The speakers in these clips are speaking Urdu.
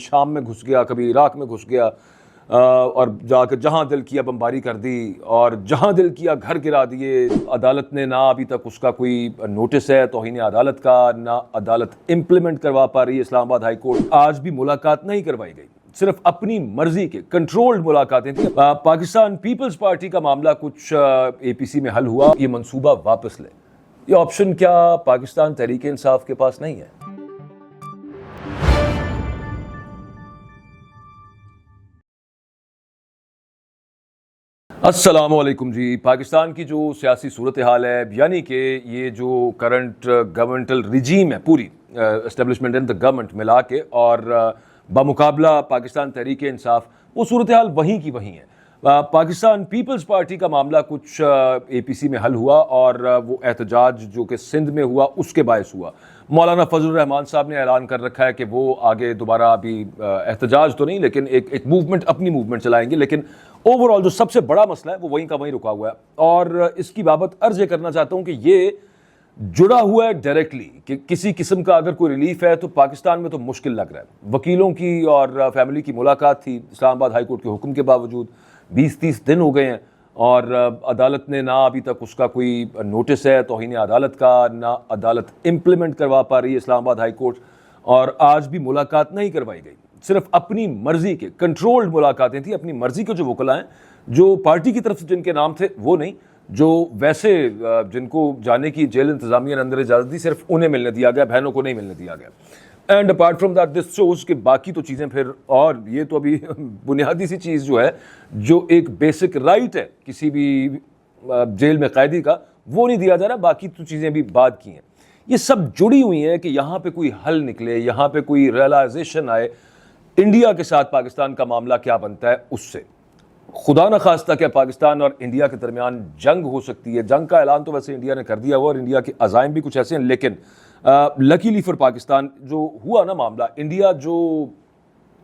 شام میں گھس گیا, کبھی عراق میں گھس گیا, اور جا کر جہاں دل کیا بمباری کر دی اور جہاں دل کیا گھر گرا دیے. عدالت نے نہ ابھی تک اس کا کوئی نوٹس ہے توہین عدالت کا, نہ عدالت امپلیمنٹ کروا پا رہی ہے. اسلام آباد ہائی کورٹ آج بھی ملاقات نہیں کروائی گئی, صرف اپنی مرضی کے کنٹرولڈ ملاقاتیں تھیں. پاکستان پیپلز پارٹی کا معاملہ کچھ اے پی سی میں حل ہوا, یہ منصوبہ واپس لے. یہ آپشن کیا پاکستان تحریک انصاف کے پاس نہیں ہے؟ السلام علیکم جی. پاکستان کی جو سیاسی صورتحال ہے, یعنی کہ یہ جو کرنٹ گورنمنٹل رجیم ہے, پوری اسٹیبلشمنٹ اینڈ دا گورنمنٹ ملا کے, اور بمقابلہ پاکستان تحریک انصاف, وہ صورتحال وہیں کی وہیں ہے. پاکستان پیپلز پارٹی کا معاملہ کچھ اے پی سی میں حل ہوا, اور وہ احتجاج جو کہ سندھ میں ہوا اس کے باعث ہوا. مولانا فضل الرحمان صاحب نے اعلان کر رکھا ہے کہ وہ آگے دوبارہ ابھی احتجاج تو نہیں لیکن ایک موومنٹ, اپنی موومنٹ چلائیں گے. لیکن اوور آل جو سب سے بڑا مسئلہ ہے وہ وہیں کا وہیں رکا ہوا ہے, اور اس کی بابت عرض یہ کرنا چاہتا ہوں کہ یہ جڑا ہوا ہے ڈائریکٹلی, کہ کسی قسم کا اگر کوئی ریلیف ہے تو پاکستان میں تو مشکل لگ رہا ہے. وکیلوں کی اور فیملی کی ملاقات تھی اسلام آباد ہائی کورٹ کے حکم کے باوجود, 20-30 دن ہو گئے ہیں, اور عدالت نے نہ ابھی تک اس کا کوئی نوٹس ہے توہین عدالت کا, نہ عدالت امپلیمنٹ کروا پا رہی ہے اسلام آباد ہائی کورٹ, اور آج بھی ملاقات نہیں کروائی گئی. صرف اپنی مرضی کے کنٹرولڈ ملاقاتیں تھیں. اپنی مرضی کے جو وکلاء ہیں, جو پارٹی کی طرف سے جن کے نام تھے وہ نہیں, جو ویسے جن کو جانے کی جیل انتظامیہ نے اندر اجازت دی, صرف انہیں ملنے دیا گیا, بہنوں کو نہیں ملنے دیا گیا. And apart from that this shows کہ باقی تو چیزیں پھر, اور یہ تو ابھی بنیادی سی چیز جو ہے, جو ایک بیسک رائٹ ہے کسی بھی جیل میں قیدی کا, وہ نہیں دیا جا رہا. باقی تو چیزیں بھی بات کی ہیں. یہ سب جڑی ہوئی ہیں کہ یہاں پہ کوئی حل نکلے, یہاں پہ کوئی ریئلائزیشن آئے. انڈیا کے ساتھ پاکستان کا معاملہ کیا بنتا ہے اس سے, خدا نہ خواستہ کہ پاکستان اور انڈیا کے درمیان جنگ ہو سکتی ہے. جنگ کا اعلان تو ویسے انڈیا نے کر دیا ہوا, اور انڈیا کے عزائم بھی کچھ ایسے ہیں, لیکن لکیلی فار پاکستان جو ہوا نا معاملہ, انڈیا جو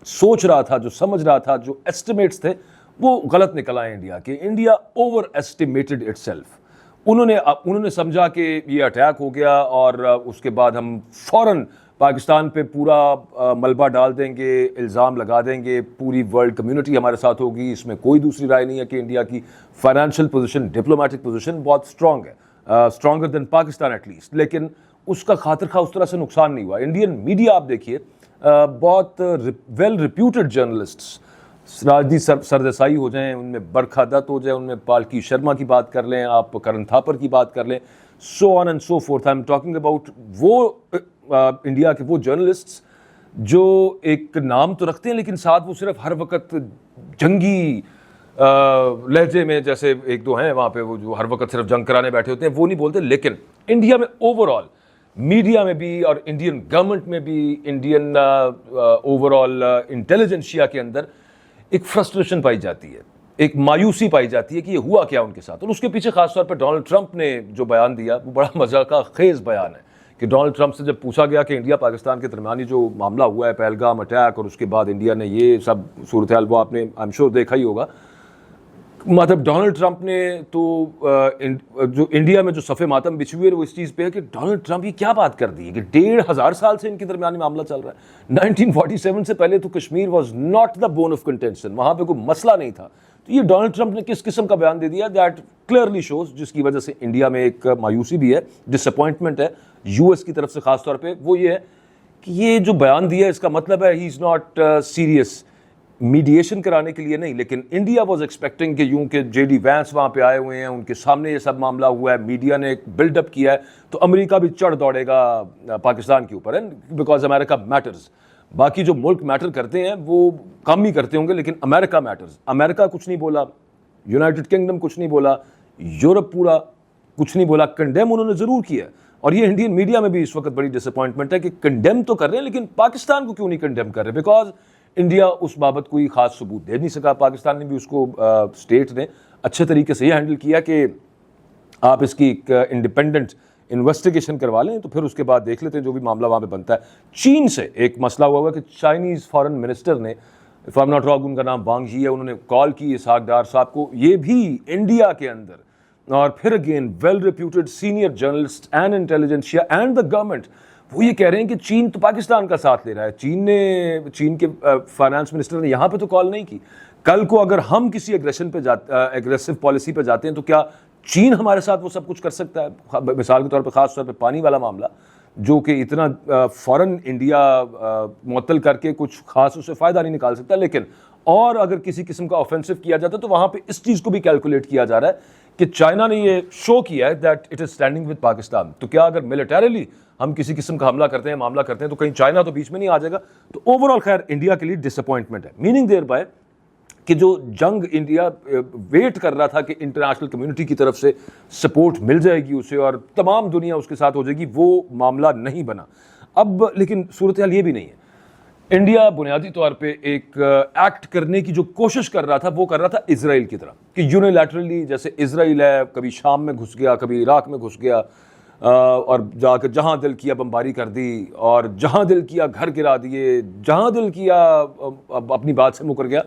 سوچ رہا تھا, جو سمجھ رہا تھا, جو ایسٹیمیٹس تھے, وہ غلط نکل آئے انڈیا کے. India over estimated it self. انہوں نے سمجھا کہ یہ اٹیک ہو گیا اور اس کے بعد ہم فوراً پاکستان پہ پورا ملبہ ڈال دیں گے, الزام لگا دیں گے, پوری ورلڈ کمیونٹی ہمارے ساتھ ہوگی. اس میں کوئی دوسری رائے نہیں ہے کہ انڈیا کی فائنینشیل پوزیشن, ڈپلومیٹک پوزیشن بہت اسٹرانگ ہے, stronger than Pakistan at least. لیکن اس کا خاطر خواہ اس طرح سے نقصان نہیں ہوا. انڈین میڈیا آپ دیکھیے, بہت ویل ریپیوٹڈ جرنلسٹس, راجدی سردیسائی ہو جائیں, ان میں برکھا دت ہو جائے, ان میں پالکی شرما کی بات کر لیں, آپ کرن تھاپر کی بات کر لیں, so on and so forth. I am talking about وہ انڈیا کے وہ جرنلسٹس جو ایک نام تو رکھتے ہیں لیکن ساتھ وہ صرف ہر وقت جنگی لہجے میں, جیسے ایک دو ہیں وہاں پہ وہ جو ہر وقت صرف جنگ کرانے بیٹھے ہوتے ہیں, وہ نہیں بولتے. لیکن انڈیا میں اوور آل میڈیا میں بھی, اور انڈین گورنمنٹ میں بھی, انڈین اوور آل انٹیلیجنشیا کے اندر ایک فرسٹریشن پائی جاتی ہے, ایک مایوسی پائی جاتی ہے کہ یہ ہوا کیا ان کے ساتھ. اور اس کے پیچھے خاص طور پہ ڈونلڈ ٹرمپ نے جو بیان دیا وہ بڑا مذاق خیز بیان ہے. کہ ڈونلڈ ٹرمپ سے جب پوچھا گیا کہ انڈیا پاکستان کے درمیانی جو معاملہ ہوا ہے, پہلگام اٹیک, اور اس کے بعد انڈیا نے یہ سب صورتحال, وہ آپ نے آئی ایم شیور دیکھا ہی ہوگا. مطلب ڈونلڈ ٹرمپ نے تو جو انڈیا میں جو صف ماتم بچھی ہوئی ہے وہ اس چیز پہ ہے کہ ڈونلڈ ٹرمپ یہ کیا بات کر دی ہے کہ 1500 سال سے ان کے درمیانی معاملہ چل رہا ہے. 1947 سے پہلے تو Kashmir was not the bone of contention, وہاں پہ کوئی مسئلہ نہیں تھا. تو یہ ڈونلڈ ٹرمپ نے کس قسم کا بیان دے دیا, دیٹ کلیئرلی شوز, جس کی وجہ سے انڈیا میں ایک مایوسی بھی ہے, ڈس اپوائنٹمنٹ ہے یو ایس کی طرف سے خاص طور پہ. وہ یہ ہے کہ یہ جو بیان دیا ہے اس کا مطلب ہے ہی از ناٹ سیریس, میڈیشن کرانے کے لیے نہیں. لیکن انڈیا واز ایکسپیکٹنگ کہ یوں کہ جے ڈی وینس وہاں پہ آئے ہوئے ہیں, ان کے سامنے یہ سب معاملہ ہوا ہے, میڈیا نے ایک بلڈ اپ کیا ہے, تو امریکہ بھی چڑھ دوڑے گا پاکستان کے اوپر, بیکاز امریکہ میٹرز. باقی جو ملک میٹر کرتے ہیں وہ کم ہی کرتے ہوں گے, لیکن امریکہ میٹرز. امریکہ کچھ نہیں بولا, یونائٹڈ کنگڈم کچھ نہیں بولا, یورپ پورا کچھ نہیں بولا. کنڈیم انہوں نے ضرور کیا, اور یہ انڈین میڈیا میں بھی اس وقت بڑی ڈس اپوائنٹمنٹ ہے کہ کنڈیم تو کر رہے ہیں لیکن پاکستان کو کیوں نہیں کنڈیم کر رہے, بیکاز انڈیا اس بابت کوئی خاص ثبوت دے نہیں سکا. پاکستان نے بھی اس کو, اسٹیٹ نے اچھے طریقے سے یہ ہینڈل کیا کہ آپ اس کی ایک انڈیپینڈنٹ انویسٹیگیشن کروا لیں, تو پھر اس کے بعد دیکھ لیتے ہیں جو بھی معاملہ وہاں پہ بنتا ہے. چین سے ایک مسئلہ ہوا کہ چائنیز فارن منسٹر نے, if I am not wrong in کا نام وانگ ہی ہے, انہوں نے کال کی اسحاق ڈار صاحب کو. یہ بھی انڈیا کے اندر, اور پھر again well reputed senior journalist and intelligentsia and the government وہ یہ کہہ رہے ہیں کہ چین تو پاکستان کا ساتھ لے رہا ہے. چین کے فائنانس منسٹر نے یہاں پہ تو کال نہیں کی. کل کو اگر ہم کسی ایگریسو پالیسی پہ جاتے ہیں تو کیا چین ہمارے ساتھ وہ سب کچھ کر سکتا ہے؟ مثال کے طور پہ خاص طور پہ پانی والا معاملہ جو کہ اتنا فوراً انڈیا معطل کر کے کچھ خاص اس سے فائدہ نہیں نکال سکتا, لیکن اور اگر کسی قسم کا آفینسو کیا جاتا ہے تو وہاں پہ اس چیز کو بھی کیلکولیٹ کیا جا رہا ہے کہ چائنا نے یہ شو کیا ہے that it is standing with Pakistan. تو کیا اگر ملیٹریلی ہم کسی قسم کا حملہ کرتے ہیں, معاملہ کرتے ہیں, تو کہیں چائنا تو بیچ میں نہیں آ جائے گا. تو اوور آل خیر انڈیا کے لیے ڈس اپوائنٹمنٹ ہے, میننگ دیر بائے کہ جو جنگ انڈیا ویٹ کر رہا تھا کہ انٹرنیشنل کمیونٹی کی طرف سے سپورٹ مل جائے گی اسے اور تمام دنیا اس کے ساتھ ہو جائے گی, وہ معاملہ نہیں بنا. اب لیکن صورتحال یہ بھی نہیں ہے. انڈیا بنیادی طور پہ ایک ایکٹ کرنے کی جو کوشش کر رہا تھا وہ کر رہا تھا اسرائیل کی طرح, کہ یونیلیٹرلی جیسے اسرائیل ہے کبھی شام میں گھس گیا, کبھی عراق میں گھس گیا, اور جا کے جہاں دل کیا بمباری کر دی, اور جہاں دل کیا گھر گرا دیے, جہاں دل کیا اپنی بات سے مکر گیا.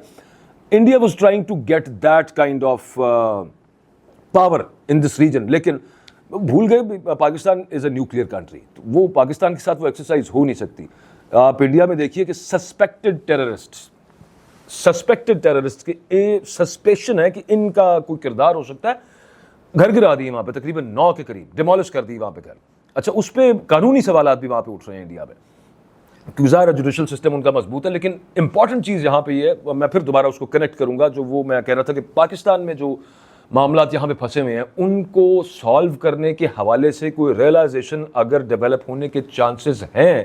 India was trying to get that kind of power in this region, لیکن بھول گئے پاکستان از اے نیوکلیئر کنٹری, تو وہ پاکستان کے ساتھ وہ ایکسرسائز ہو نہیں سکتی. آپ انڈیا میں دیکھیے کہ سسپیکٹڈ ٹیررسٹ کے سسپیشن ہے کہ ان کا کوئی کردار ہو سکتا ہے, گھر گرا دیے وہاں پہ تقریباً 9 کے قریب, ڈیمولش کر دی وہاں پہ گھر. اچھا اس پہ قانونی سوالات بھی وہاں پہ اٹھ رہے ہیں انڈیا میں, کیونکہ ظاہر جوڈیشل سسٹم ان کا مضبوط ہے. لیکن امپورٹنٹ چیز یہاں پہ یہ ہے, میں پھر دوبارہ اس کو کنیکٹ کروں گا, جو وہ میں کہہ رہا تھا کہ پاکستان میں جو معاملات یہاں پہ پھنسے ہوئے ہیں ان کو سالو کرنے کے حوالے سے کوئی ریئلائزیشن اگر ڈیولپ ہونے کے چانسز ہیں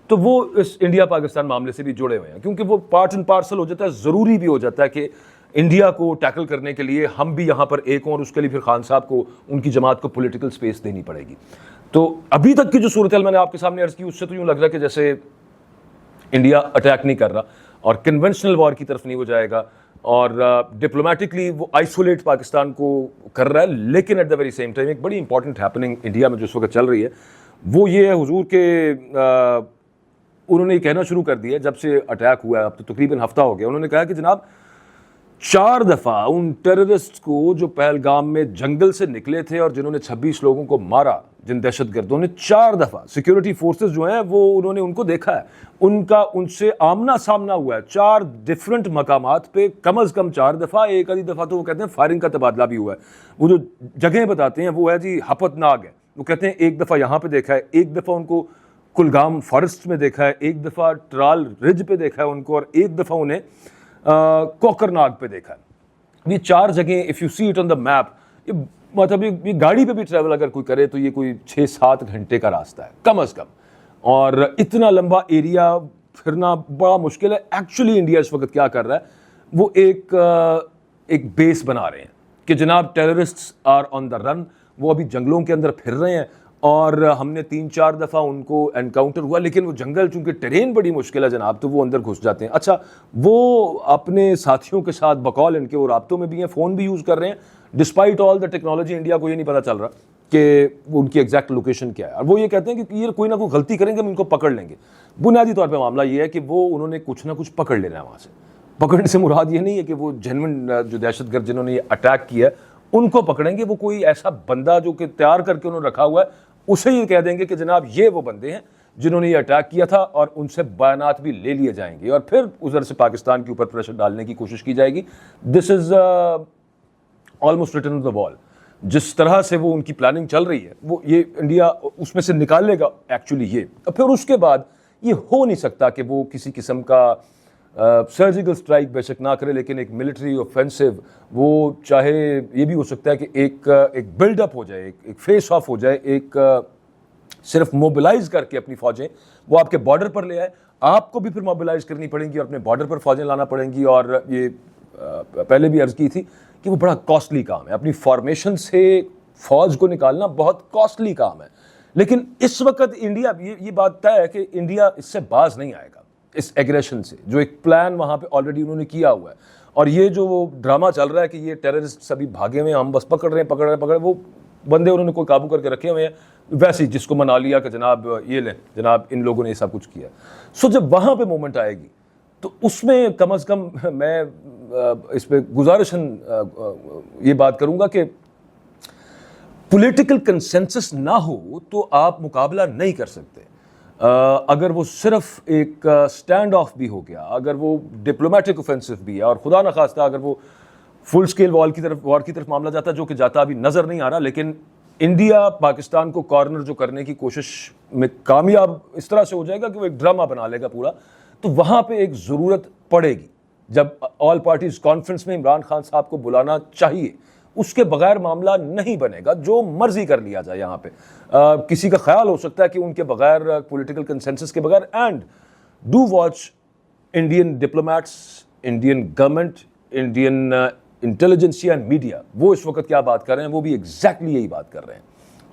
تو وہ اس انڈیا پاکستان معاملے سے بھی جڑے ہوئے ہیں, کیونکہ وہ پارٹ اینڈ پارسل ہو جاتا ہے. ضروری بھی ہو جاتا ہے کہ انڈیا کو ٹیکل کرنے کے لیے ہم بھی یہاں پر ایک ہوں, اور اس کے لیے پھر خان صاحب کو ان کی جماعت کو پولیٹیکل سپیس دینی پڑے گی. تو ابھی تک کی جو صورتحال میں نے آپ کے سامنے عرض کی, اس سے تو یوں لگ رہا ہے کہ جیسے انڈیا اٹیک نہیں کر رہا اور کنونشنل وار کی طرف نہیں وہ جائے گا, اور ڈپلومیٹکلی وہ آئسولیٹ پاکستان کو کر رہا ہے. لیکن at the very same time ایک بڑی امپورٹنٹ ہیپننگ انڈیا میں جو اس وقت چل رہی ہے وہ یہ ہے حضور کہ انہوں نے یہ کہنا شروع کر دیا جب سے اٹیک ہوا ہے, اب تو تقریباً ہفتہ ہو گیا. انہوں نے کہا کہ جناب 4 دفعہ ان ٹیررسٹ کو جو پہلگام میں جنگل سے نکلے تھے اور جنہوں نے 26 لوگوں کو مارا, جن دہشت گردوں نے 4 دفعہ سیکیورٹی فورسز جو ہیں وہ انہوں نے ان کو دیکھا ہے, ان سے آمنا سامنا ہوا ہے 4 ڈفرنٹ مقامات پہ, کم از کم 4 دفعہ. ایک آدھی دفعہ تو وہ کہتے ہیں فائرنگ کا تبادلہ بھی ہوا ہے. وہ جو جگہیں بتاتے ہیں وہ ہے جی ہپت ناگ ہے, وہ کہتے ہیں ایک دفعہ یہاں پہ دیکھا ہے, ایک دفعہ ان کو کلگام فارسٹ میں دیکھا ہے, ایک دفعہ ٹرال رج پہ دیکھا ہے ان کو, اور ایک دفعہ انہیں کوکر ناگ پہ دیکھا ہے. یہ 4 جگہیں if you see it on the map, یہ مطلب یہ گاڑی پہ بھی ٹریول اگر کوئی کرے تو یہ کوئی 6-7 گھنٹے کا راستہ ہے کم از کم, اور اتنا لمبا ایریا پھرنا بڑا مشکل ہے. ایکچولی انڈیا اس وقت کیا کر رہا ہے, وہ ایک بیس بنا رہے ہیں کہ جناب ٹیررسٹس آر آن دا رن, وہ ابھی جنگلوں کے اندر پھر رہے ہیں, اور ہم نے 3-4 دفعہ ان کو انکاؤنٹر ہوا, لیکن وہ جنگل چونکہ ٹرین بڑی مشکل ہے جناب تو وہ اندر گھس جاتے ہیں. اچھا وہ اپنے ساتھیوں کے ساتھ بقول ان کے وہ رابطوں میں بھی ہیں, فون بھی یوز کر رہے ہیں, despite all the technology. India کو یہ نہیں پتہ چل رہا کہ ان کی ایگزیکٹ لوکیشن کیا ہے, اور وہ یہ کہتے ہیں کہ یہ کوئی نہ کوئی غلطی کریں گے ہم ان کو پکڑ لیں گے. بنیادی طور پہ معاملہ یہ ہے کہ وہ انہوں نے کچھ نہ کچھ پکڑ لینا ہے وہاں سے. پکڑنے سے مراد یہ نہیں ہے کہ وہ جینوئن جو دہشت گرد جنہوں نے یہ اٹیک کیا ہے ان کو پکڑیں گے, وہ کوئی ایسا بندہ جو کہ تیار کر کے انہوں نے رکھا ہوا ہے اسے یہ کہہ دیں گے کہ جناب یہ وہ بندے ہیں جنہوں نے یہ اٹیک کیا تھا, اور ان سے بیانات بھی لے لیے جائیں گے, اور پھر ادھر سے پاکستان کے اوپر پریشر ڈالنے کی کوشش کی جائے گی. دس از آلموسٹ ریٹن آن دا وال. جس طرح سے وہ ان کی پلاننگ چل رہی ہے وہ یہ انڈیا اس میں سے نکال لے گا ایکچولی یہ, اور پھر اس کے بعد یہ ہو نہیں سکتا کہ وہ کسی قسم کا سرجیکل اسٹرائک بے شک نہ کرے, لیکن ایک ملٹری اوفینسو وہ چاہے یہ بھی ہو سکتا ہے کہ ایک بلڈ اپ ہو جائے, ایک فیس آف ہو جائے, ایک صرف موبلائز کر کے اپنی فوجیں وہ آپ کے بارڈر پر لے آئے. آپ کو بھی پھر موبلائز کرنی پڑیں گی اور اپنے بارڈر پر فوجیں لانا پڑیں گی, اور یہ پہلے بھی عرض کی تھی کہ وہ بڑا کاسٹلی کام ہے. اپنی فارمیشن سے فوج کو نکالنا بہت کاسٹلی کام ہے, لیکن اس وقت انڈیا یہ بات طے ہے کہ انڈیا اس سے باز نہیں آئے گا, اس ایگریشن سے, جو ایک پلان وہاں پہ آلریڈی انہوں نے کیا ہوا ہے. اور یہ جو ڈرامہ چل رہا ہے کہ یہ ٹیررسٹ سبھی بھاگے ہوئے ہیں, ہم بس پکڑ رہے ہیں, وہ بندے انہوں نے کوئی قابو کر کے رکھے ہوئے ہیں, ویسے جس کو منا لیا کہ جناب یہ لیں جناب ان لوگوں نے یہ سب کچھ کیا. سو جب وہاں پہ مومنٹ آئے گی تو اس میں کم از کم میں اس پہ گزارشاً یہ بات کروں گا کہ پولیٹیکل کنسنسس نہ ہو تو آپ مقابلہ نہیں کر سکتے. اگر وہ صرف ایک اسٹینڈ آف بھی ہو گیا, اگر وہ ڈپلومیٹک اوفینسو بھی ہے, اور خدا نخواستہ اگر وہ فل اسکیل وار کی طرف معاملہ جاتا, جو کہ جاتا ابھی نظر نہیں آ رہا, لیکن انڈیا پاکستان کو کارنر جو کرنے کی کوشش میں کامیاب اس طرح سے ہو جائے گا کہ وہ ایک ڈرامہ بنا لے گا پورا, تو وہاں پہ ایک ضرورت پڑے گی جب آل پارٹیز کانفرنس میں عمران خان صاحب کو بلانا چاہیے. اس کے بغیر معاملہ نہیں بنے گا, جو مرضی کر لیا جائے یہاں پہ. کسی کا خیال ہو سکتا ہے کہ ان کے بغیر, پولیٹیکل کنسنسس کے بغیر, and do watch Indian diplomats, Indian government, Indian intelligentsia and media, وہ اس وقت کیا بات کر رہے ہیں, وہ بھی ایگزیکٹلی یہی بات کر رہے ہیں.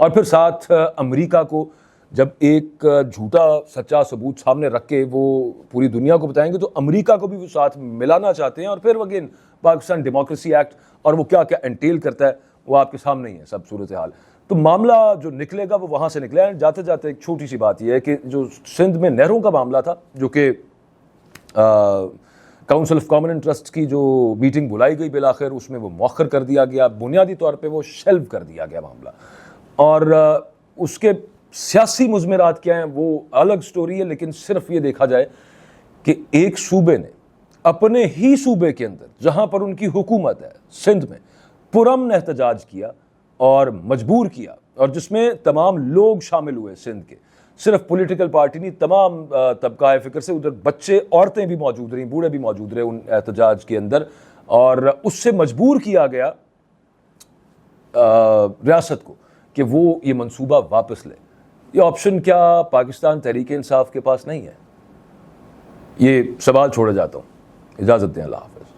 اور پھر ساتھ امریکہ کو جب ایک جھوٹا سچا ثبوت سامنے رکھ کے وہ پوری دنیا کو بتائیں گے, تو امریکہ کو بھی وہ ساتھ ملانا چاہتے ہیں. اور پھر اگین پاکستان ڈیموکریسی ایکٹ اور وہ کیا کیا انٹیل کرتا ہے, وہ آپ کے سامنے ہی ہے سب صورتحال. تو معاملہ جو نکلے گا وہ وہاں سے نکلے. جاتے جاتے ایک چھوٹی سی بات یہ ہے کہ جو سندھ میں نہروں کا معاملہ تھا, جو کہ کاؤنسل آف کامن انٹرسٹ کی جو میٹنگ بلائی گئی بالآخر, اس میں وہ مؤخر کر دیا گیا, بنیادی طور پہ وہ شیلو کر دیا گیا معاملہ. اور اس کے سیاسی مضمرات کیا ہیں وہ الگ سٹوری ہے, لیکن صرف یہ دیکھا جائے کہ ایک صوبے نے اپنے ہی صوبے کے اندر, جہاں پر ان کی حکومت ہے, سندھ میں پرامن احتجاج کیا اور مجبور کیا, اور جس میں تمام لوگ شامل ہوئے سندھ کے, صرف پولیٹیکل پارٹی نہیں, تمام طبقہ فکر سے, ادھر بچے عورتیں بھی موجود رہیں, بوڑھے بھی موجود رہے ان احتجاج کے اندر. اور اس سے مجبور کیا گیا ریاست کو کہ وہ یہ منصوبہ واپس لے. یہ آپشن کیا پاکستان تحریک انصاف کے پاس نہیں ہے؟ یہ سوال چھوڑے جاتا ہوں. اجازت دیں, اللہ حافظ.